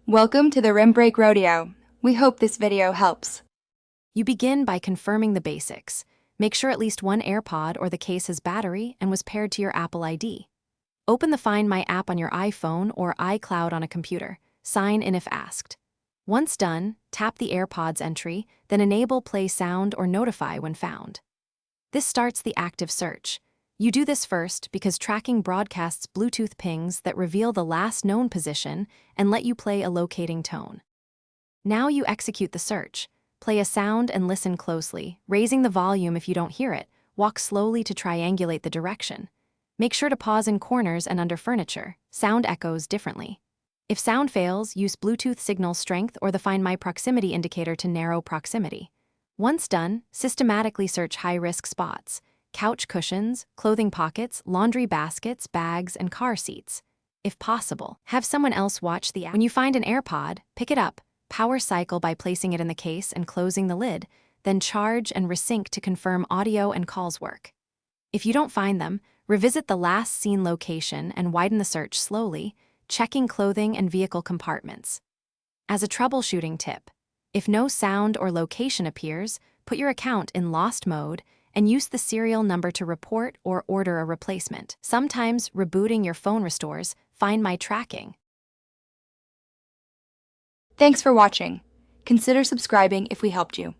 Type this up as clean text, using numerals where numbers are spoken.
Welcome to the Rim Break Rodeo. We hope this video helps. You begin by confirming the basics. Make sure at least one AirPod or the case has battery and was paired to your Apple ID. Open the Find My app on your iPhone or iCloud on a computer. Sign in if asked. Once done, tap the AirPods entry, then enable Play Sound or Notify when found. This starts the active search. You do this first because tracking broadcasts Bluetooth pings that reveal the last known position and let you play a locating tone. Now you execute the search. Play a sound and listen closely, raising the volume if you don't hear it. Walk slowly to triangulate the direction. Make sure to pause in corners and under furniture. Sound echoes differently. If sound fails, use Bluetooth signal strength or the Find My proximity indicator to narrow proximity. Once done, systematically search high-risk spots: couch cushions, clothing pockets, laundry baskets, bags, and car seats. If possible, have someone else watch the app. When you find an AirPod, pick it up, power cycle by placing it in the case and closing the lid, then charge and resync to confirm audio and calls work. If you don't find them, revisit the last seen location and widen the search slowly, checking clothing and vehicle compartments. As a troubleshooting tip, if no sound or location appears, put your account in lost mode and use the serial number to report or order a replacement. Sometimes rebooting your phone restores Find My tracking. Thanks for watching. Consider subscribing if we helped you.